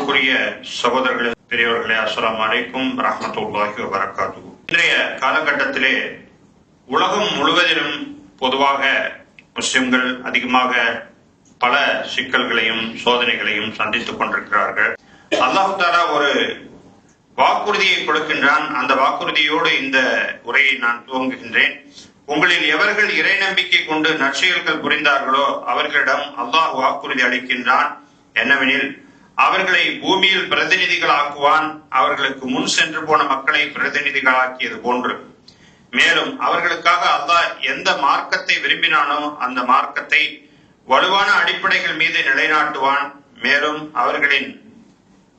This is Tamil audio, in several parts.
அன்புக்குரிய சகோதரர்களே, பெரியவர்களே, அஸ்ஸலாமு அலைக்கும் வரஹ்மத்துல்லாஹி வபரகாத்துஹு. இன்றைய காலகட்டத்திலே உலகம் முழுவதிலும் பொதுவாக முஸ்லிம்கள் அதிகமாக பல சிக்கல்களையும் சோதனைகளையும் சந்தித்துக் கொண்டிருக்கிறார்கள். அல்லாஹ் தஆலா ஒரு வாக்குறுதியை கொடுக்கின்றான். அந்த வாக்குறுதியோடு இந்த உரையை நான் துவங்குகின்றேன். உங்களில் எவர்கள் இறை நம்பிக்கை கொண்டு நற்செயல்கள் புரிந்தார்களோ அவர்களிடம் அல்லாஹ் வாக்குறுதி அளிக்கின்றான். என்னவெனில், அவர்களை பூமியில் பிரதிநிதிகளாக்குவான், அவர்களுக்கு முன் சென்று போன மக்களை பிரதிநிதிகளாக்கியது போன்று. மேலும் அவர்களுக்காக அல்லாஹ் எந்த மார்க்கத்தை விரும்பினானோ அந்த மார்க்கத்தை வலுவான அடிப்படைகள் மீது நிலைநாட்டுவான். மேலும் அவர்களின்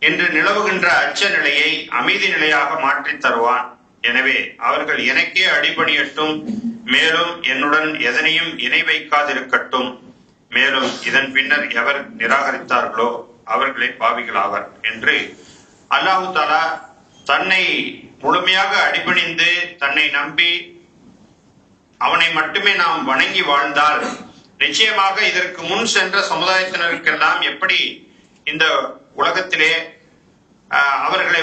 இன்று நிலவுகின்ற அச்ச நிலையை அமைதி நிலையாக மாற்றித் தருவான். எனவே அவர்கள் எனக்கே அடிபணியட்டும், மேலும் என்னுடன் எதனையும் இணை வைக்காதிருக்கட்டும். மேலும் இதன் பின்னர் எவர் நிராகரித்தார்களோ அவர்களே பாவிகளாவர் என்று அல்லாஹு தஆலா தன்னை முழுமையாக அடிபணிந்து தன்னை நம்பி அவனை மட்டுமே நாம் வணங்கி வாழ்ந்தால் நிச்சயமாக இதற்கு முன் சென்ற சமுதாயத்தினருக்கெல்லாம் எப்படி இந்த உலகத்திலே அவர்களை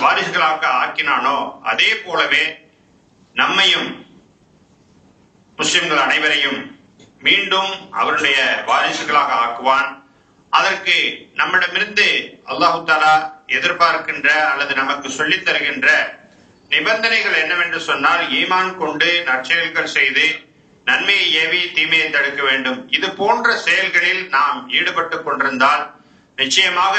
வாரிசுகளாக ஆக்கினானோ அதே போலவே நம்மையும் முஸ்லிம்கள் அனைவரையும் மீண்டும் அவருடைய வாரிசுகளாக ஆக்குவான். அதற்கு நம்மிடமிருந்து அல்லாஹு தஆலா எதிர்பார்க்கின்ற அல்லது நமக்கு சொல்லித் தருகின்ற நிபந்தனைகள் என்னவென்று சொன்னால், ஈமான் கொண்டு நற்செயல்கள் செய்து நன்மையை ஏவி தீமையை தடுக்க வேண்டும். இது போன்ற செயல்களில் நாம் ஈடுபட்டு கொண்டிருந்தால் நிச்சயமாக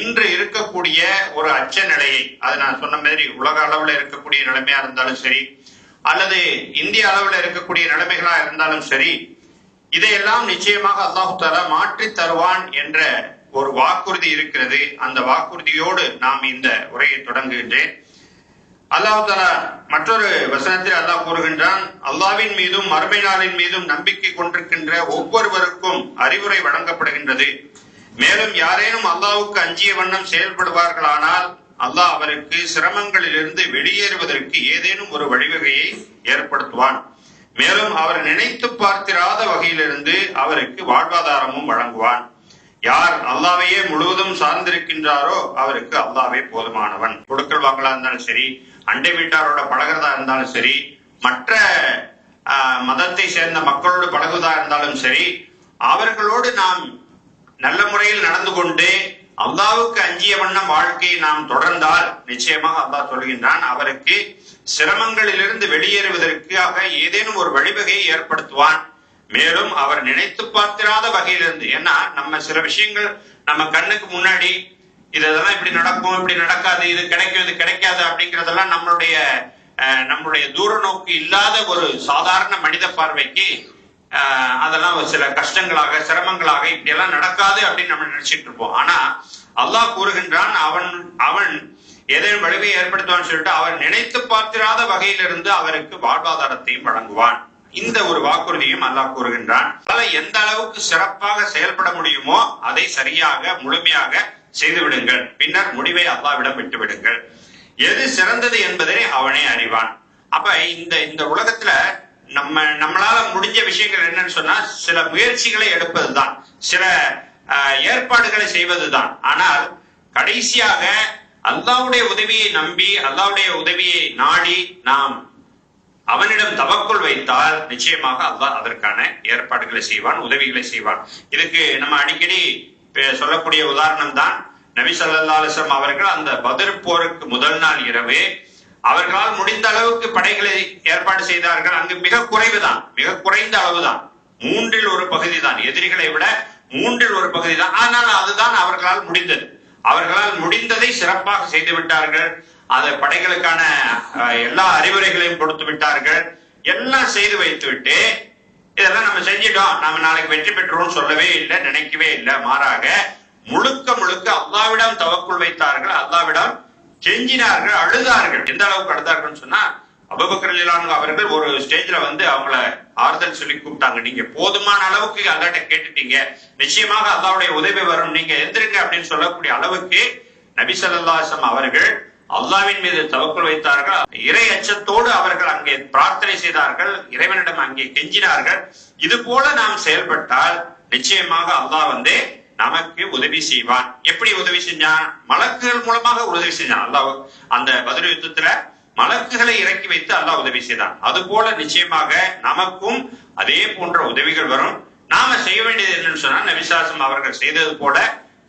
இன்று இருக்கக்கூடிய ஒரு அச்ச நிலையை, அது நான் சொன்ன மாதிரி உலக அளவில் இருக்கக்கூடிய நிலைமையா இருந்தாலும் சரி அல்லது இந்திய அளவில் இருக்கக்கூடிய நிலைமைகளா இருந்தாலும் சரி, இதையெல்லாம் நிச்சயமாக அல்லாஹ் தஆலா மாற்றி தருவான் என்ற ஒரு வாக்குறுதி இருக்கிறது. அந்த வாக்குறுதியோடு நாம் இந்த உரையை தொடங்குகின்றேன். அல்லாஹ் தஆலா மற்றொரு வசனத்தில் அல்லாஹ் கூறுகின்றான், அல்லாஹ்வின் மீதும் மறுமை நாளின் மீதும் நம்பிக்கை கொண்டிருக்கின்ற ஒவ்வொருவருக்கும் அறிவுரை வழங்கப்படுகின்றது. மேலும் யாரேனும் அல்லாஹ்வுக்கு அஞ்சிய வண்ணம் செயல்படுவார்களானால் அல்லாஹ் அவருக்கு சிரமங்களிலிருந்து வெளியேறுவதற்கு ஏதேனும் ஒரு வழிவகையை ஏற்படுத்துவான். மேலும் அவர் நினைத்து பார்த்திராத வகையிலிருந்து அவருக்கு வாழ்வாதாரமும் வழங்குவான். யார் அல்லாஹ்வையே முழுவதும் சார்ந்திருக்கின்றாரோ அவருக்கு அல்லாஹ்வே போதுமானவன். கொடுக்கல் வாங்கலா இருந்தாலும் சரி, அண்டை வீட்டாரோட பழகிறதா இருந்தாலும் சரி, மற்ற மதத்தை சேர்ந்த மக்களோடு பழகுவதா இருந்தாலும் சரி, அவர்களோடு நாம் நல்ல முறையில் நடந்து கொண்டு அல்லாஹ்வுக்கு அஞ்சிய வண்ணம் வாழ்க்கையை நாம் தொடர்ந்தால் நிச்சயமாக அல்லாஹ் சொல்கின்றான், அவருக்கு சிரமங்களிலிருந்து வெளியேறுவதற்காக ஏதேனும் ஒரு வழிவகையை ஏற்படுத்துவான். மேலும் அவர் நினைத்து பார்த்திராத வகையிலிருந்து, ஏன்னா நம்ம சில விஷயங்கள் நம்ம கண்ணுக்கு முன்னாடி இதெல்லாம் இப்படி நடக்கும், இப்படி நடக்காது, இது கிடைக்கும், இது கிடைக்காது அப்படிங்கறதெல்லாம் நம்மளுடைய தூர நோக்கு இல்லாத ஒரு சாதாரண மனித பார்வைக்கு அதெல்லாம் சில கஷ்டங்களாக சிரமங்களாக இப்படி எல்லாம் நடக்காது அப்படின்னு நம்ம நினைச்சிட்டு இருப்போம். ஆனா அல்லாஹ் கூறுகின்றான், அவன் ஏதேனும் வழிவை ஏற்படுத்துவான்னு சொல்லிட்டு அவர் நினைத்து பார்த்திராத வகையிலிருந்து அவருக்கு வாழ்வாதாரத்தையும் வழங்குவான். இந்த ஒரு வாக்குறுதியும் அல்லாஹ் கூறுகின்றான். எந்த அளவுக்கு சிறப்பாக செயல்பட முடியுமோ அதை சரியாக முழுமையாக செய்து விடுங்கள், பின்னர் முடிவை அல்லாஹ்விடம் விட்டு விடுங்கள். எது சிறந்தது என்பதை அவனே அறிவான். அப்ப இந்த உலகத்துல நம்மளால முடிஞ்ச விஷயங்கள் என்னன்னு சொன்னா, சில முயற்சிகளை எடுப்பதுதான், சில ஏற்பாடுகளை செய்வதுதான். ஆனால் கடைசியாக அல்லாஹ்வுடைய உதவியை நம்பி அல்லாஹ்வுடைய உதவியை நாடி நாம் அவனிடம் தவக்குள் வைத்தால் நிச்சயமாக அல்லாஹ் அதற்கான ஏற்பாடுகளை செய்வான், உதவிகளை செய்வான். இதுக்கு நம்ம அடிக்கடி சொல்லக்கூடிய உதாரணம் தான் நபி ஸல்லல்லாஹு அலைஹி வஸல்லம் அவர்கள் அந்த பத்ர் போருக்கு முதல் நாள் இரவு அவர்களால் முடிந்த அளவுக்கு படைகளை ஏற்பாடு செய்தார்கள். அங்கு மிக குறைவுதான், மிக குறைந்த அளவுதான், 1/3 தான், எதிரிகளை விட 1/3 தான். ஆனால் அதுதான் அவர்களால் முடிந்தது. அவர்களால் முடிந்ததை சிறப்பாக செய்து விட்டார்கள். அது படைகளுக்கான எல்லா அறிவுரைகளையும் கொடுத்து விட்டார்கள். எல்லாம் செய்து வைத்து விட்டு இதெல்லாம் நம்ம செஞ்சிட்டோம், நம்ம நாளைக்கு வெற்றி பெற்றோம் சொல்லவே இல்லை, நினைக்கவே இல்லை. மாறாக முழுக்க முழுக்க அல்லாஹ்விடம் தவக்குள் வைத்தார்கள், அல்லாஹ்விடம் கெஞ்சினார்கள், அழுதார்கள். எந்த அளவுக்கு அழுதார்கள் சொன்னா, அபூபக்கர் ரலியல்லாஹு அன்ஹு அவர்கள் ஒரு ஸ்டேஜ்ல அவங்கள ஆறுதல் சொல்லி கூப்பிட்டாங்க, நீங்க போதுமான அளவுக்கு அல்லாஹ்ட்ட கேட்டுட்டீங்க, நிச்சயமாக அல்லாஹ்வுடைய உதவி வரும், நீங்க எந்திருங்க அப்படின்னு சொல்லக்கூடிய அளவுக்கு நபி ஸல்லல்லாஹு அலைஹி வஸல்லம் அவர்கள் அல்லாஹ்வின் மீது தவக்குல் வைத்தார்கள். இறை அச்சத்தோடு அவர்கள் அங்கே பிரார்த்தனை செய்தார்கள், இறைவனிடம் அங்கே கெஞ்சினார்கள். இது போல நாம் செயல்பட்டால் நிச்சயமாக அல்லாஹ் நமக்கு உதவி செய்வான். எப்படி உதவி செஞ்சான்? மலக்குகள் மூலமாக உதவி செஞ்சான். அல்லாஹ் அந்த பத்ர் யுத்தத்துல மலக்குகளை இறக்கி வைத்து அல்லாஹ் உதவி செய்தான். அது போல நிச்சயமாக நமக்கும் அதே போன்ற உதவிகள் வரும். நாம செய்ய வேண்டியது என்னன்னு சொன்னா, நபிசாசம் அவர்கள் செய்தது போல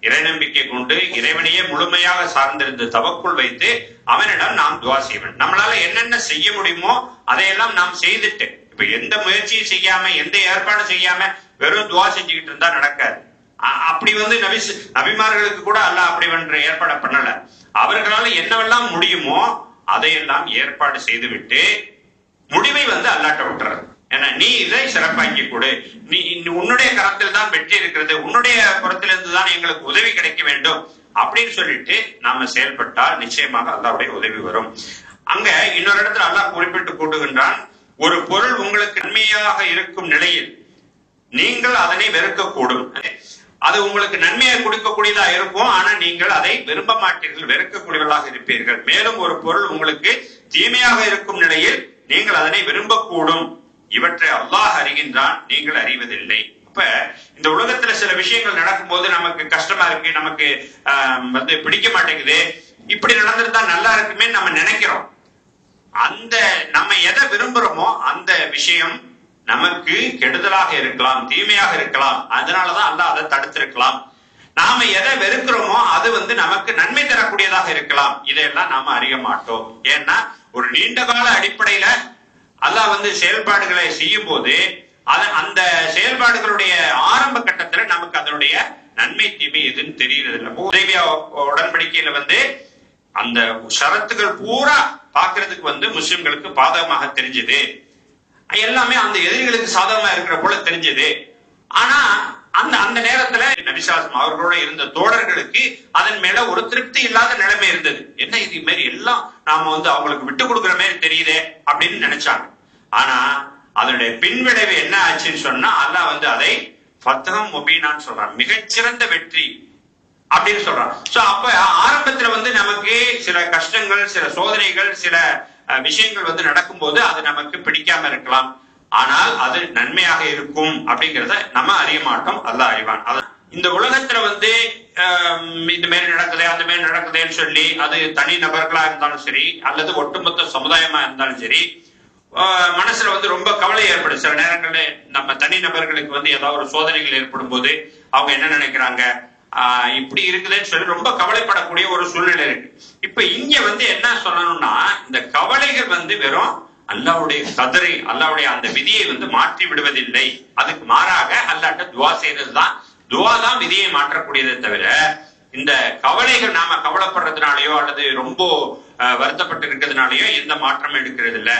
இறை நம்பிக்கை கொண்டு இறைவனையே முழுமையாக சார்ந்திருந்து தவக்குள் வைத்து அவனிடம் நாம் துவா செய்வோம். நம்மளால என்னென்ன செய்ய முடியுமோ அதையெல்லாம் நாம் செய்துட்டு, இப்ப எந்த முயற்சியும் செய்யாம எந்த ஏற்பாடும் செய்யாம வெறும் துவா செஞ்சுக்கிட்டு இருந்தா நடக்காது. அப்படி நபிமார்களுக்கு கூட அல்லாஹ் அப்படி ஒன்று ஏற்பாடு பண்ணல. அவர்களால என்னவெல்லாம் முடியுமோ அதையெல்லாம் ஏற்பாடு செய்துவிட்டு முடிவை அல்லாட்ட விட்டுறது. ஏன்னா நீ இதை சிறப்பாக்கி கொடு, நீ உன்னுடைய கரத்தில் தான் வெற்றி இருக்கிறது, உன்னுடைய புறத்திலிருந்து தான் எங்களுக்கு உதவி கிடைக்க வேண்டும் அப்படின்னு சொல்லிட்டு நாம செயல்பட்டால் நிச்சயமாக அல்லாஹ்வுடைய உதவி வரும். அங்க இன்னொரு இடத்துல அல்லாஹ் குறிப்பிட்டு கூட்டுகின்றான், ஒரு பொருள் உங்களுக்கு நன்மையாக இருக்கும் நிலையில் நீங்கள் அதனை வெறுக்கக்கூடும். அது உங்களுக்கு நன்மையை கொடுக்கக்கூடியதா இருக்கும், ஆனா நீங்கள் அதை விரும்ப மாட்டீர்கள், வெறுக்கக்கூடியவர்களாக இருப்பீர்கள். மேலும் ஒரு பொருள் உங்களுக்கு தீமையாக இருக்கும் நிலையில் நீங்கள் அதனை விரும்பக்கூடும். இவற்றை அல்லாஹ் அறிகின்றான், நீங்கள் அறிவதில்லை. அப்ப இந்த உலகத்துல சில விஷயங்கள் நடக்கும் போது நமக்கு கஷ்டமா இருக்கு, நமக்கு பிடிக்க மாட்டேங்குது, இப்படி நடந்திருந்தா நல்லா இருக்குமே நம்ம நினைக்கிறோம். அந்த நம்ம எதை விரும்புறோமோ அந்த விஷயம் நமக்கு கெடுதலாக இருக்கலாம், தீமையாக இருக்கலாம். அதனாலதான் அல்லாஹ் அதை தடுத்திருக்கலாம். நாம எதை வெறுக்கிறோமோ அது நமக்கு நன்மை தரக்கூடியதாக இருக்கலாம். இதையெல்லாம் நாம அறிய மாட்டோம். ஏன்னா ஒரு நீண்ட கால அடிப்படையில அல்லாஹ் செயல்பாடுகளை செய்யும் போது அந்த செயல்பாடுகளுடைய ஆரம்ப கட்டத்துல நமக்கு அதனுடைய நன்மை தீமை எதுன்னு தெரியறது இல்லை. உதவியா உடன்படிக்கையில அந்த ஷரத்துகள் பூரா பாக்குறதுக்கு முஸ்லிம்களுக்கு பாதகமாக தெரிஞ்சது, எல்லாமே அந்த எதிரிகளுக்கு சாதகமா இருக்கிற போல தெரிஞ்சது. ஆனா அந்த நேரத்துல நபிசாசம் அவர்களோட இருந்த தோழர்களுக்கு அதன் மேல ஒரு திருப்தி இல்லாத நிலைமை இருந்தது. என்ன இது மாதிரி எல்லாம் நாம அவங்களுக்கு விட்டு கொடுக்குற மாதிரி தெரியுதே அப்படின்னு நினைச்சாங்க. ஆனா அதனுடைய பின்விளைவு என்ன ஆச்சுன்னு சொன்னா, அல்லாஹ் அதை ஃபத்ஹம் முபீனான்னு சொல்றான், மிகச்சிறந்த வெற்றி அப்படின்னு சொல்றான். சோ அப்ப ஆரம்பத்துல நமக்கு சில கஷ்டங்கள், சில சோதனைகள், சில விஷயங்கள் நடக்கும் போது அது நமக்கு பிடிக்காம இருக்கலாம். ஆனால் அது நன்மையாக இருக்கும் அப்படிங்கிறத நம்ம அறிய மாட்டோம், அல்லாஹ் அறிவான். இந்த உலகத்துல இந்த மாதிரி நடக்குது அந்த மாதிரி நடக்குதுன்னு சொல்லி அது தனி நபர்களா இருந்தாலும் சரி அல்லது ஒட்டுமொத்த சமுதாயமா இருந்தாலும் சரி, மனசுல ரொம்ப கவலை ஏற்படும். சில நேரங்கள்ல நம்ம தனி நபர்களுக்கு ஏதாவது ஒரு சோதனைகள் ஏற்படும் போது அவங்க என்ன நினைக்கிறாங்க, இப்படி இருக்குதுன்னு சொல்லி ரொம்ப கவலைப்படக்கூடிய ஒரு சூழ்நிலை இருக்கு. இப்ப இங்க என்ன சொல்லணும்னா, இந்த கவலைகள் வெறும் அல்லாஹ்வுடைய கதரை, அல்லாஹ்வுடைய அந்த விதியை மாற்றி விடுவதில்லை. அதுக்கு மாறாக அல்லாஹ்ட்ட துவா செய்யறதுதான், துவா தான் விதியை மாற்றக்கூடியதை தவிர இந்த கவலைகள் நாம கவலைப்படுறதுனாலயோ அல்லது ரொம்ப வருத்தப்பட்டு இருக்கிறதுனாலயோ எந்த மாற்றமும் எடுக்கிறது இல்ல.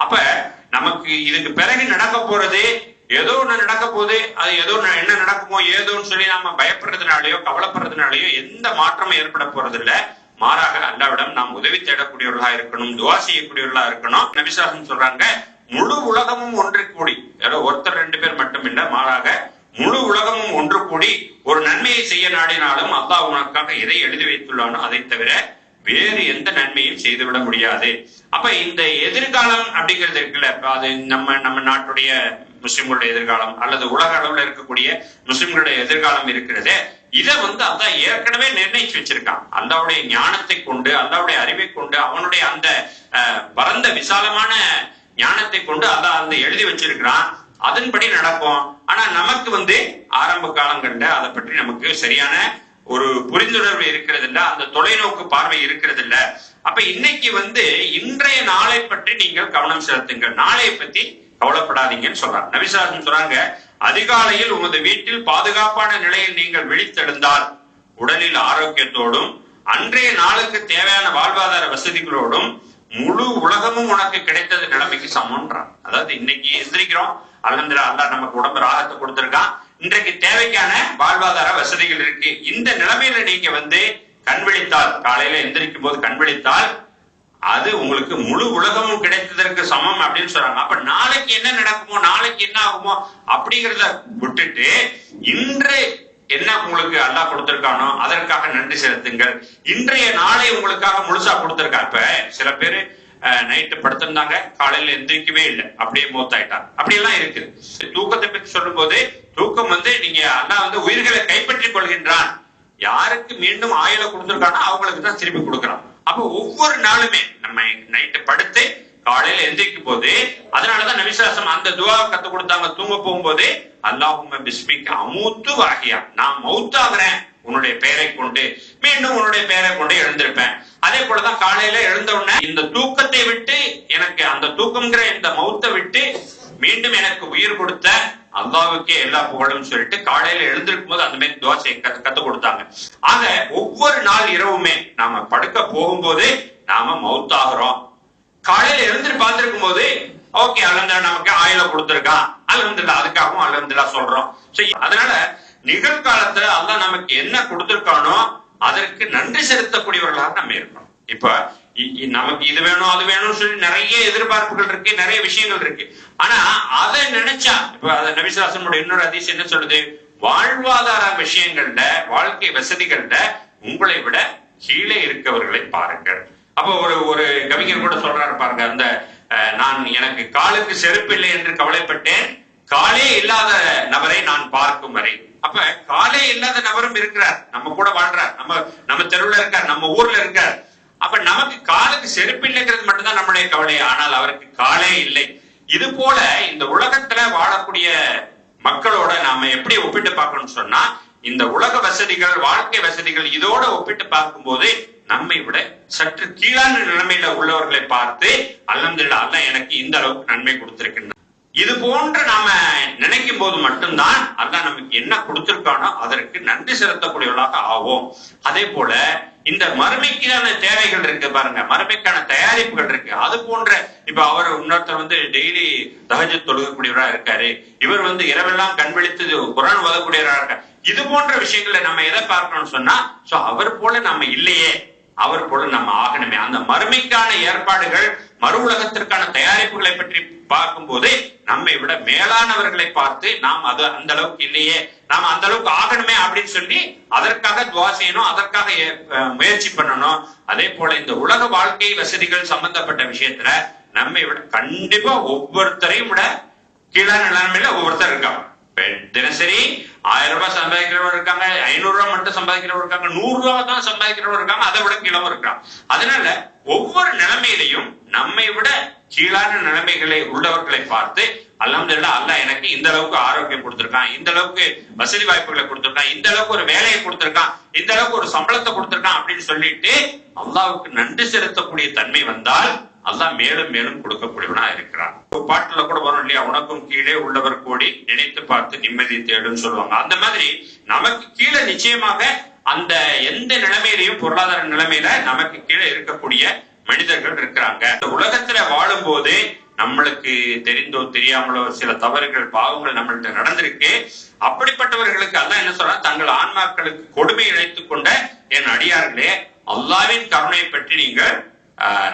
அப்ப நமக்கு இதுக்கு பிறகு நடக்க போறது ஏதோ ஒண்ணு நடக்க போது, அது ஏதோ என்ன நடக்குமோ ஏதோன்னு சொல்லி நாம பயப்படுறதுனாலயோ கவலைப்படுறதுனாலயோ எந்த மாற்றமும் ஏற்பட போறது இல்ல. மாறாக அல்லாஹ்விடம் நாம் உதவி தேடக்கூடியவர்களா இருக்கணும், துவா செய்யக்கூடியவர்களா இருக்கணும். நபிசாசம் சொல்றாங்க, முழு உலகமும் ஒன்று கூடி, ஒருத்தர் ரெண்டு பேர் மட்டும் இல்ல, மாறாக முழு உலகமும் ஒன்று கூடி ஒரு நன்மையை செய்ய நாடினாலும் அல்லாஹ் உனக்காக எதை எழுதி வைத்துள்ளானோ அதை தவிர வேறு எந்த நன்மையும் செய்துவிட முடியாது. அப்ப இந்த எதிர்காலம் அப்படிங்கிறது இருக்குல்ல, அது நம்ம நாட்டுடைய முஸ்லிம்களுடைய எதிர்காலம் அல்லது உலக அளவுல இருக்கக்கூடிய முஸ்லிம்களுடைய எதிர்காலம் இருக்கிறது. இதை அல்லாஹ் ஏற்கனவே நிர்ணயிச்சு வச்சிருக்கான். அல்லாஹ்வுடைய ஞானத்தை கொண்டு, அல்லாஹ்வுடைய அறிவை கொண்டு, அவனுடைய அந்த பரந்த விசாலமான ஞானத்தை கொண்டு அல்லாஹ் எழுதி வச்சிருக்கிறான். அதன்படி நடக்கும். ஆனா நமக்கு ஆரம்ப காலங்கள்ல அதை பற்றி நமக்கு சரியான ஒரு புரிந்துணர்வு இருக்கிறது இல்ல, அந்த தொலைநோக்கு பார்வை இருக்கிறது இல்ல. அப்ப இன்னைக்கு இன்றைய நாளை பற்றி நீங்கள் கவனம் செலுத்துங்கள், நாளையை பத்தி கவலைப்படாதீங்கன்னு சொல்றாங்க. நபிசாசம் சொல்றாங்க, அதிகாலையில் உமது வீட்டில் பாதுகாப்பான நிலையில் நீங்கள் விழித்தெழுந்தால் உடலில் ஆரோக்கியத்தோடும் அன்றைய நாளுக்கு தேவையான வாழ்வாதார வசதிகளோடும் முழு உலகமும் உனக்கு கிடைத்தது நிலைமைக்கு சமன்றான். அதாவது இன்னைக்கு எந்திரிக்கிறோம், அல்ஹம்துலில்லாஹ் அல்லாஹ் நமக்கு உடம்பு ராகத்தை கொடுத்திருக்கான், இன்றைக்கு தேவைக்கான வாழ்வாதார வசதிகள் இருக்கு. இந்த நிலைமையில நீங்க கண் விழித்தால், காலையில எந்திரிக்கும் போது கண் விழித்தால் அது உங்களுக்கு முழு உலகமும் கிடைத்ததற்கு சமம் அப்படின்னு சொல்றாங்க. அப்ப நாளைக்கு என்ன நடக்குமோ, நாளைக்கு என்ன ஆகுமோ அப்படிங்கிறத விட்டுட்டு இன்று என்ன உங்களுக்கு அல்லாஹ் கொடுத்திருக்கானோ அதற்காக நன்றி செலுத்துங்கள். இன்றைய நாளை உங்களுக்காக முழுசா கொடுத்திருக்கா. இப்ப சில பேரு நைட்டு படுத்திருந்தாங்க, காலையில எந்திரிக்கவே இல்லை, அப்படியே மூத்தாயிட்டாங்க. அப்படியெல்லாம் இருக்குது. தூக்கத்தை பற்றி சொல்லும் போது தூக்கம் நீங்க அல்லாஹ் உயிர்களை கைப்பற்றிக் கொள்கின்றான். யாருக்கு மீண்டும் ஆயுள கொடுத்திருக்கானோ அவங்களுக்கு தான் திருப்பி கொடுக்குறான். அப்ப ஒவ்வொரு நாளுமே நம்ம நைட்டு படுத்து காலையில எந்திரிக்கும் போது, அதனாலதான் நபிசாசம் அந்த துவாவை கத்து கொடுத்தாங்க. தூங்க போகும்போது அல்லாஹும்ம பிஸ்மிக்க அமூத்து வாஹியா, நான் மௌத்தாகிறேன் உன்னுடைய பெயரை கொண்டு, மீண்டும் உன்னுடைய பெயரை கொண்டு எழுந்திருப்பேன். அதே போலதான் காலையில எழுந்த உடனே இந்த தூக்கத்தை விட்டு, எனக்கு அந்த தூக்கம்ங்கிற இந்த மௌத்தை விட்டு மீண்டும் எனக்கு உயிர் கொடுத்த அல்லாஹ்வுக்கே எல்லா புகழும் சொல்லிட்டு காலையில எழுந்திருக்கும் போது அந்த மாதிரி துவா கத்து கொடுத்தாங்க. ஆக ஒவ்வொரு நாள் இரவுமே நாம படுக்க போகும்போது நாம மௌத்தாகிறோம். காலையில எழுந்திரு பார்த்திருக்கும் போது ஓகே அல்ஹம்துலில்லாஹ் நமக்கு ஆயுள கொடுத்திருக்கான், அல்ஹம்துலில்லாஹ் அதுக்காகவும் அல்ஹம்துலில்லாஹ் சொல்றோம். அதனால நிகழ்காலத்துல அல்லாஹ் நமக்கு என்ன கொடுத்திருக்கானோ அதற்கு நன்றி செலுத்தக்கூடியவர்களாக நம்ம இருக்கணும். இப்ப நமக்கு இது வேணும் அது வேணும் சொல்லி நிறைய எதிர்பார்ப்புகள் இருக்கு, நிறைய விஷயங்கள் இருக்கு. ஆனா அதை நினைச்சா, இப்ப நபிசுல்லாஹ் இன்னொரு ஹதீஸ் என்ன சொல்லுது, வாழ்வாதார விஷயங்கள்ல, வாழ்க்கை வசதிகள்ல உங்களை விட கீழே இருக்கவர்களை பாருங்கள். அப்ப ஒரு கவிஞர் கூட சொல்றாரு பாருங்க, அந்த நான் எனக்கு காலுக்கு செருப்பு இல்லை என்று கவலைப்பட்டேன், காலே இல்லாத நபரை நான் பார்க்கும் வரை. அப்ப காலே இல்லாத நபரும் இருக்கிறார், நம்ம கூட வாழ்றார், நம்ம தெருவுல இருக்கார், நம்ம ஊர்ல இருக்கார். அப்ப நமக்கு காலுக்கு செருப்பு இல்லைங்கிறது மட்டும்தான் நம்முடைய கவலை, ஆனால் அவருக்கு காலே இல்லை. இது போல இந்த உலகத்துல வாழக்கூடிய மக்களோட நாம எப்படி ஒப்பிட்டு பார்க்கணும்னு சொன்னா, இந்த உலக வசதிகள், வாழ்க்கை வசதிகள் இதோட ஒப்பிட்டு பார்க்கும் போது நம்மை விட சற்று கீழான நிலைமையில உள்ளவர்களை பார்த்து அல்ஹம்துலில்லாஹ் அல்லாஹ் எனக்கு இந்த அளவுக்கு நன்மை கொடுத்திருக்கின்றான். இது போன்று நாம நினைக்கும் போது மட்டும்தான் அல்லாஹ் நமக்கு என்ன கொடுத்திருக்கானோ அதற்கு நன்றி செலுத்தக்கூடியவர்களாக ஆவோம். அதே போல இந்த மறுமைக்கான தேவைகள் இருக்கு பாருங்க, மறுமைக்கான தயாரிப்புகள் இருக்கு. அது போன்ற இப்ப அவர் இன்னொருத்தர் டெய்லி தஹஜ்ஜுத் தொழுகக்கூடியவரா இருக்காரு, இவர் இரவெல்லாம் கண் விழித்து குர்ஆன் ஓதக்கூடியவரா இருக்காரு. இது போன்ற விஷயங்களை நம்ம எதை பார்க்கணும்னு சொன்னா, அவர் போல நம்ம இல்லையே, அவர் போல நம்ம ஆகணுமே. அந்த மறுமைக்கான ஏற்பாடுகள், மறு உலகத்திற்கான தயாரிப்புகளை பற்றி பார்க்கும் போது நம்மை விட மேலானவர்களை பார்த்து நாம் அது அந்த அளவுக்கு இல்லையே, நாம அந்த அளவுக்கு ஆகணுமே அப்படின்னு சொல்லி அதற்காக துவா செய்யணும், அதற்காக முயற்சி பண்ணணும். அதே போல இந்த உலக வாழ்க்கை வசதிகள் சம்பந்தப்பட்ட விஷயத்துல நம்மை விட கண்டிப்பா ஒவ்வொருத்தரையும் விட கீழான நிலைமையில ஒவ்வொருத்தர் இருக்காங்க. தினசரி 1000 ரூபாய் சம்பாதிக்கிறவங்க இருக்காங்க, 500 ரூபாய் மட்டும் சம்பாதிக்கிறவங்க இருக்காங்க, 100 ரூபாய் தான் சம்பாதிக்கிறவங்க இருக்காங்க, அதை விட கீழவும் இருக்காங்க. அதனால ஒவ்வொரு நிலைமையிலையும் நம்மை விட கீழான நிலைமைகளை உள்ளவர்களை பார்த்து அல்ஹம்துலில்லாஹ் அல்லாஹ் எனக்கு இந்த அளவுக்கு ஆரோக்கியம் கொடுத்திருக்கான், இந்த அளவுக்கு வசதி வாய்ப்புகளை கொடுத்திருக்கான், இந்த அளவுக்கு ஒரு வேலையை கொடுத்திருக்கான், இந்த அளவுக்கு ஒரு சம்பளத்தை கொடுத்திருக்கான் அப்படின்னு சொல்லிட்டு அல்லாஹ்வுக்கு நன்றி செலுத்தக்கூடிய தன்மை வந்தால் அல்லாஹ் மேலும் மேலும் கொடுக்கக்கூடியவனா இருக்கிறான். ஒரு பாட்டுல கூட வரும் இல்லையா, உனக்கும் கீழே உள்ளவர் கோடி நினைத்து பார்த்து நிம்மதி தேடுன்னு சொல்லுவாங்க. அந்த மாதிரி நமக்கு கீழே நிச்சயமாக அந்த எந்த நிலைமையிலையும், பொருளாதார நிலைமையில நமக்கு கீழே இருக்கக்கூடிய மனிதர்கள் இருக்கிறாங்க. இந்த உலகத்துல வாழும் போது நம்மளுக்கு தெரிந்தோ தெரியாமலோ சில தவறுகள், பாவங்கள் நம்மள்ட்ட நடந்திருக்கு. அப்படிப்பட்டவர்களுக்கு அல்லாஹ் என்ன சொல்றான், தங்கள் ஆன்மாக்களுக்கு கொடுமை இழைத்துக் கொண்ட என் அடியார்களே, அல்லாஹ்வின் கருணையை பற்றி நீங்கள்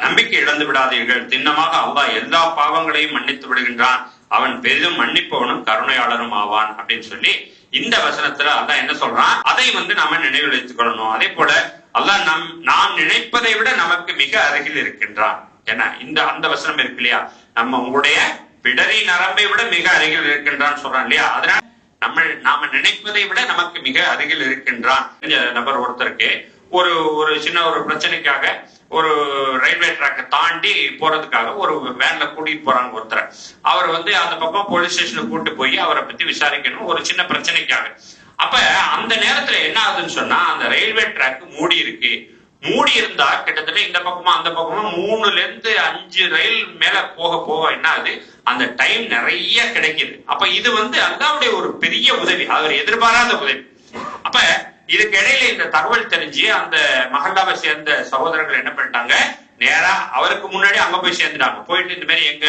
நம்பிக்கை இழந்து விடாதீர்கள். திண்ணமாக அல்லாஹ் எல்லா பாவங்களையும் மன்னித்து விடுகின்றான், அவன் பெரிதும் மன்னிப்பவனும் கருணையாளனும் ஆவான் அப்படின்னு சொல்லி இந்த வசனத்துல அல்லாஹ் என்ன சொல்றான், அதை நாம நினைவில் வைத்துக் கொள்ளணும். அதே போல அல்லாஹ் நாம் நினைப்பதை விட நமக்கு மிக அருகில் இருக்கின்றான். ஏன்னா அந்த வசனம் இருக்கு இல்லையா, நம்ம உங்களுடைய பிடரி நரம்பை விட மிக அருகில் இருக்கின்றான் சொல்றான் இல்லையா. அதனால நாம நினைப்பதை விட நமக்கு மிக அருகில் இருக்கின்றான். நபர் ஒருத்தருக்கு ஒரு சின்ன ஒரு பிரச்சனைக்காக ஒரு ரயில்வே ட்ராக்கை தாண்டி போறதுக்காக ஒரு வேன்ல கூட்டிட்டு போறாங்க ஒருத்தரை. அவர் அந்த பக்கம் போலீஸ் ஸ்டேஷனுக்கு கூட்டு போய் அவரை பத்தி விசாரிக்கணும், ஒரு சின்ன பிரச்சனைக்காக. அப்ப அந்த நேரத்துல என்ன ஆகுதுன்னு சொன்னா, அந்த ரயில்வே ட்ராக் மூடி இருக்கு. மூடி இருந்தா கிட்டத்தட்ட இந்த பக்கமா அந்த பக்கமா 3ல இருந்து 5 ரயில் மேல போக போக என்ன ஆகுது, அந்த டைம் நிறைய கிடைக்குது. அப்ப இது அல்லாஹ்வுடைய ஒரு பெரிய உதவி, அவர் எதிர்பாராத உதவி. அப்ப இதுக்கு இடையில இந்த தகவல் தெரிஞ்சு அந்த மஹல்லாவை சேர்ந்த சகோதரர்கள் என்ன பண்ணிட்டாங்க, நேரா அவருக்கு முன்னாடி அங்க போய் சேர்ந்துட்டாங்க. போயிட்டு இந்த மாதிரி எங்க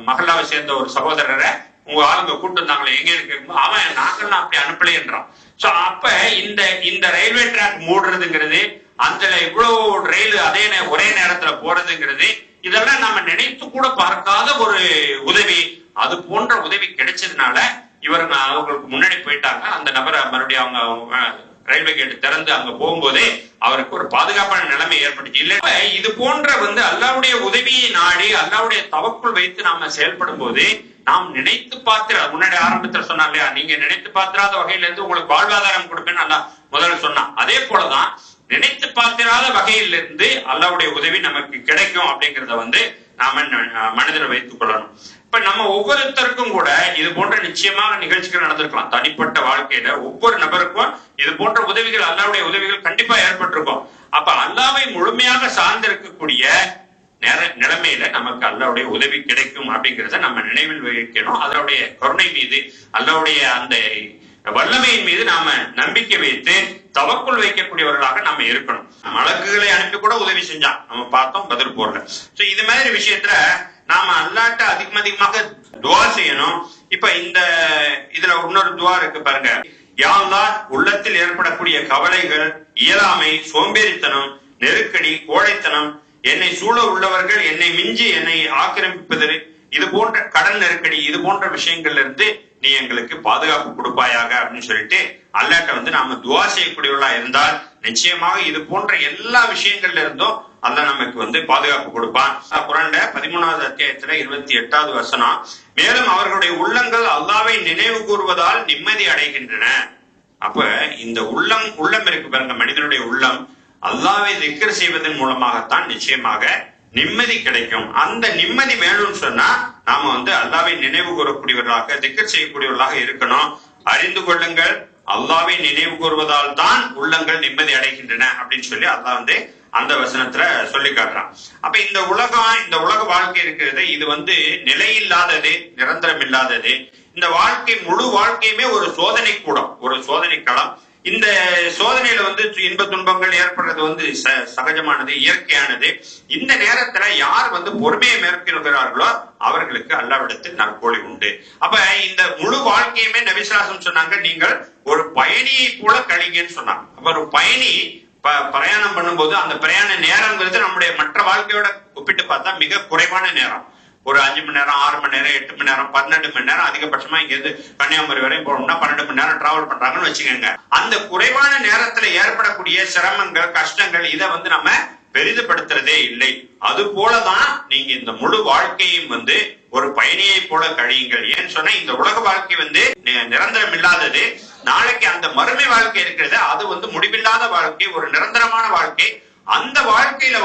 மஹல்லாவை சேர்ந்த ஒரு சகோதரரை உங்க ஆளுங்க கூட்டு வந்தாங்களே எங்க இருக்கு, அவன் நாங்கள்லாம் அப்படி அனுப்பலைன்றான். சோ அப்ப இந்த ரயில்வே ட்ராக் மூடுறதுங்கிறது, அந்த இவ்வளவு ரயில் ஒரே நேரத்துல போறதுங்கிறது, இதெல்லாம் நம்ம நினைத்து கூட பார்க்காத ஒரு உதவி. அது போன்ற உதவி கிடைச்சதுனால இவங்க அவங்களுக்கு முன்னாடி போயிட்டாங்க. அந்த நபரை மறுபடியும் அவங்க ரயில்வே கேட்டு திறந்து அங்க போகும்போதே அவருக்கு ஒரு பாதுகாப்பான நிலைமை ஏற்பட்டுச்சு. இல்ல இது போன்ற அல்லாஹ்வுடைய உதவியை நாடி அல்லாஹ்வுடைய தவக்குள் வைத்து நாம செயல்படும் போது நாம் நினைத்து பார்க்கிற, முன்னாடி ஆரம்பத்தில் சொன்னா இல்லையா, நீங்க நினைத்து பார்த்திராத வகையில இருந்து உங்களுக்கு வாழ்வாதாரம் கொடுப்பேன்னு அல்லாஹ் முதல்ல சொன்னா, அதே போலதான் நினைத்து பார்த்திராத வகையிலிருந்து அல்லாஹ்வுடைய உதவி நமக்கு கிடைக்கும் அப்படிங்கறத நாம மனதில் வைத்துக் கொள்ளணும். இப்ப நம்ம ஒவ்வொருத்தருக்கும் கூட இது போன்ற நிச்சயமாக நிகழ்ச்சிகள் நடந்திருக்கலாம். தனிப்பட்ட வாழ்க்கையில ஒவ்வொரு நபருக்கும் இது போன்ற உதவிகள், அல்லாஹ்வுடைய உதவிகள் கண்டிப்பா ஏற்பட்டிருக்கும். அப்ப அல்லாஹ்வை முழுமையாக சார்ந்திருக்கக்கூடிய நிலைமையில நமக்கு அல்லாஹ்வுடைய உதவி கிடைக்கும் அப்படிங்கறத நம்ம நினைவில் வைக்கணும். அல்லாஹ்வுடைய கருணை மீது, அல்லாஹ்வுடைய அந்த வல்லமையின் மீது நாம நம்பிக்கை வைத்து தவக்குள் வைக்கக்கூடியவர்களாக நாம இருக்கணும். மலக்குகளை அனுப்பி கூட உதவி செஞ்சான், நம்ம பார்த்தோம் பதில் போர்ல. இது மாதிரி விஷயத்துல நாம அல்லாஹ்ட்ட அதிகமாக துஆ செய்யணும். இப்ப இதுல இன்னொரு துஆ இருக்கு பாருங்க. யா அல்லாஹ், உள்ளத்தில் ஏற்படக்கூடிய கவலைகள், இயலாமை, சோம்பேறித்தனம், நெருக்கடி, கோழைத்தனம், என்னை சூழ உள்ளவர்கள் என்னை மிஞ்சி என்னை ஆக்கிரமிப்பது, இது போன்ற கடன் நெருக்கடி, இது போன்ற விஷயங்கள்ல இருந்து நீ எங்களுக்கு பாதுகாப்பு கொடுப்பாயாக அப்படின்னு சொல்லிட்டு அல்லாஹ்ட்ட நாம துஆ செய்யக்கூடியவர்களா இருந்தால் நிச்சயமாக இது போன்ற எல்லா விஷயங்கள்ல இருந்தும் அல்லாஹ் நமக்கு பாதுகாப்பு கொடுப்பான். குர்ஆன்ல 13வது அத்தியாயத்துல 28வது வசனம், மேலும் அவர்களுடைய உள்ளங்கள் அல்லாஹ்வை நினைவு கூறுவதால் நிம்மதி அடைகின்றன. அப்ப இந்த உள்ளம் இருக்கு பாருங்க, மனிதனுடைய உள்ளம் அல்லாஹ்வை திக்ர் செய்வதன் மூலமாகத்தான் நிச்சயமாக நிம்மதி கிடைக்கும். அந்த நிம்மதி வேணும்னு சொன்னா நாம அல்லாஹ்வை நினைவு கூறக்கூடியவர்களாக, திக்ர் செய்யக்கூடியவர்களாக இருக்கணும். அறிந்து கொள்ளுங்கள், அல்லாஹ்வை நினைவு கூறுவதால் தான் உள்ளங்கள் நிம்மதி அடைகின்றன அப்படின்னு சொல்லி அல்லாஹ் அந்த வசனத்துல சொல்லி காட்டுறான். அப்ப இந்த உலக வாழ்க்கை இருக்கிறது, இது நிலையில்லாதது, நிரந்தரம் இல்லாதது. இந்த வாழ்க்கை, முழு வாழ்க்கையுமே ஒரு சோதனை கூடம், ஒரு சோதனை களம். இந்த சோதனையில இன்ப துன்பங்கள் ஏற்படுறது சகஜமானது, இயற்கையானது. இந்த நேரத்துல யார் பொறுமையை மேற்கொள்கிறார்களோ அவர்களுக்கு அல்லாஹ்விடத்தில் நற்கூலி உண்டு. அப்ப இந்த முழு வாழ்க்கையுமே நபி ஸல்லல்லாஹு அலைஹி வஸல்லம் சொன்னாங்க, நீங்கள் ஒரு பயணியை போல கழிங்கன்னு சொன்னாங்க. அப்ப ஒரு பயணி பிரயாணம் பண்ணும்போது அந்த பிரயாண நேரம்ங்கிறது நம்முடைய மற்ற வாழ்க்கையோட ஒப்பிட்டு பார்த்தா மிக குறைவான நேரம். ஒரு 5 மணி நேரம், 6 மணி நேரம், 8 மணி நேரம், 12 மணி நேரம், அதிகபட்சமா இங்க இருந்து கன்னியாகுமரி வரையும் போகணும்னா 12 மணி நேரம் டிராவல் பண்றாங்கன்னு வச்சுக்கோங்க. அந்த குறைவான நேரத்துல ஏற்படக்கூடிய சிரமங்கள், கஷ்டங்கள், இதை நம்ம பெரிதுபடுத்துறதே இல்லை. அது போலதான் நீங்க இந்த முழு வாழ்க்கையும் ஒரு பயணியை போல கழியுங்கள். ஏன்னு சொன்னா இந்த உலக வாழ்க்கை நிரந்தரம் இல்லாதது. நாளைக்கு அந்த மறுமை வாழ்க்கை இருக்கிறது, அது முடிவில்லாத வாழ்க்கை, ஒரு நிரந்தரமான வாழ்க்கை. அந்த வாழ்க்கையில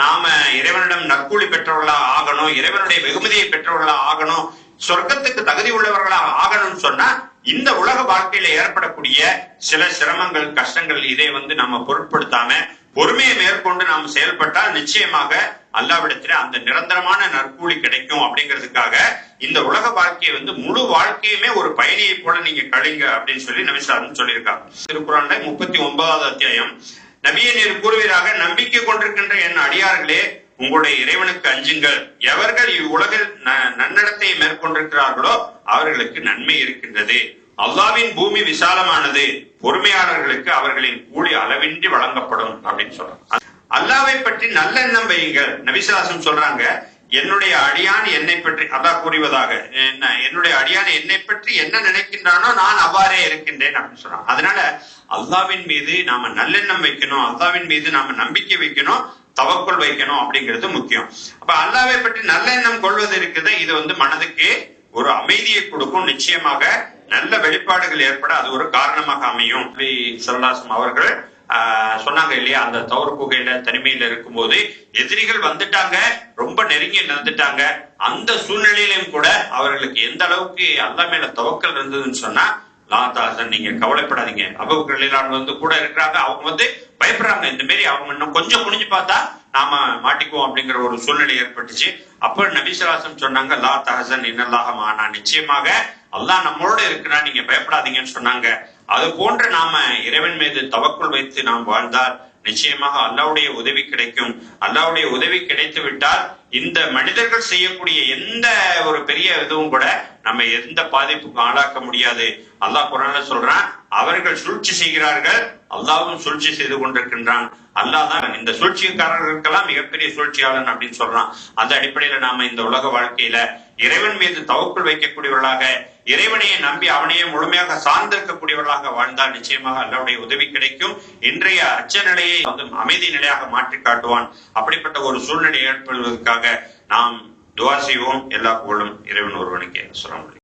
நாம இறைவனிடம் நற்கூலி பெற்றவர்களா ஆகணும், இறைவனுடைய வெகுமதியை பெற்றவர்களா ஆகணும், சொர்க்கத்துக்கு தகுதி உள்ளவர்களா ஆகணும்னு சொன்னா இந்த உலக வாழ்க்கையில ஏற்படக்கூடிய சில சிரமங்கள், கஷ்டங்கள், இதை நம்ம பொருட்படுத்தாம பொறுமையை மேற்கொண்டு நாம் செயல்பட்டால் நிச்சயமாக அல்லாஹ்விடத்திலே அந்த நிரந்தரமான நற்கூலி கிடைக்கும். அப்படிங்கிறதுக்காக இந்த உலக வாழ்க்கையை முழு வாழ்க்கையுமே ஒரு பயணியை போல நீங்க கழிங்க அப்படின்னு சொல்லி நபி ஸல்லல்லாஹு அலைஹி வஸல்லம் சொல்லியிருக்காங்க. திருக்குர்ஆன்ல 39வது அத்தியாயம், நபியே நீர் கூறுவீராக, நம்பிக்கை கொண்டிருக்கின்ற என் அடியார்களே, உங்களுடைய இறைவனுக்கு அஞ்சுங்கள். எவர்கள் இவ்வுலகில் நன்னடத்தை மேற்கொண்டிருக்கிறார்களோ அவர்களுக்கு நன்மை இருக்கின்றது. அல்லாஹ்வின் பூமி விசாலமானது, பொறுமையாளர்களுக்கு அவர்களின் கூலி அளவின்றி வழங்கப்படும் அப்படின்னு சொல்றாங்க. அல்லாஹ்வை பற்றி நல்லெண்ணம் வையுங்கள். நபி ஸல்லல்லாஹு அலைஹி வஸல்லம் சொல்றாங்க, என்னுடைய அடியான் என்னை பற்றி, அல்லாஹ் கூறுவதாக, என்னுடைய அடியான் என்னை பற்றி என்ன நினைக்கின்றானோ நான் அவ்வாறே இருக்கின்றேன் அப்படின்னு சொல்றாங்க. அதனால அல்லாஹ்வின் மீது நாம நல்லெண்ணம் வைக்கணும், அல்லாஹ்வின் மீது நாம நம்பிக்கை வைக்கணும், தவக்குள் வைக்கணும் அப்படிங்கிறது முக்கியம். அப்ப அல்லாஹ்வை பற்றி நல்லெண்ணம் கொள்வது இருக்குது, இது மனதுக்கு ஒரு அமைதியை கொடுக்கும். நிச்சயமாக நல்ல வெளிப்பாடுகள் ஏற்பட அது ஒரு காரணமாக அமையும். ஸல்லல்லாஹு அவர்கள் சொன்னாங்க இல்லையா, அந்த தௌர் குகையில தனிமையில இருக்கும்போது எதிரிகள் வந்துட்டாங்க, ரொம்ப நெருங்கி நடந்துட்டாங்க. அந்த சூழ்நிலையிலும் கூட அவர்களுக்கு எந்த அளவுக்கு அல்லாஹ் மேல தவக்கல் இருந்ததுன்னு சொன்னா, லா தஹ்சன், நீங்க கவலைப்படாதீங்க. அபூபக்கர் ரலியல்லாஹு அன்ஹு கூட இருக்கிறாங்க, அவங்க பயப்படுறாங்க. இந்த மாதிரி அவங்க இன்னும் கொஞ்சம் குனிஞ்சு பார்த்தா நாம மாட்டிக்குவோம் அப்படிங்கிற ஒரு சூழ்நிலை ஏற்பட்டுச்சு. அப்ப நபி ஸல்லல்லாஹு அலைஹி வஸல்லம் சொன்னாங்க, லா தஹ்சன் இன்னல்லாஹ மஅனா, நிச்சயமாக அல்லாஹ் நம்மளோட இருக்கிறான், நீங்க பயப்படாதீங்கன்னு சொன்னாங்க. அது போன்று நாம இறைவன் மீது தவக்குள் வைத்து நாம் வாழ்ந்தால் நிச்சயமாக அல்லாஹ்வுடைய உதவி கிடைக்கும். அல்லாஹ்வுடைய உதவி கிடைத்து விட்டால் இந்த மனிதர்கள் செய்யக்கூடிய எந்த ஒரு பெரிய இதுவும் கூட நம்ம எந்த பாதிப்புக்கும் ஆளாக்க முடியாது. அல்லாஹ் குர்ஆன்ல சொல்றான், அவர்கள் சூழ்ச்சி செய்கிறார்கள், அல்லாஹ்வும் சூழ்ச்சி செய்து கொண்டிருக்கின்றான். அல்லாஹ் தான் இந்த சூழ்ச்சிக்காரர்களுக்கெல்லாம் மிகப்பெரிய சூழ்ச்சியாளன் அப்படின்னு சொல்றான். அந்த அடிப்படையில நாம இந்த உலக வாழ்க்கையில இறைவன் மீது தவக்குள் வைக்கக்கூடியவர்களாக, இறைவனையே நம்பி அவனையே முழுமையாக சார்ந்திருக்கக்கூடியவர்களாக வாழ்ந்தால் நிச்சயமாக அல்லாஹ்வுடைய உதவி கிடைக்கும். இன்றைய அச்ச நிலையை அமைதி நிலையாக மாற்றி காட்டுவான். அப்படிப்பட்ட ஒரு சூழ்நிலை ஏற்படுவதற்காக நாம் துஆ செய்வோம். எல்லா புகழும் இறைவன் ஒருவனுக்கே. அஸ்ஸலாமு அலைக்கும்.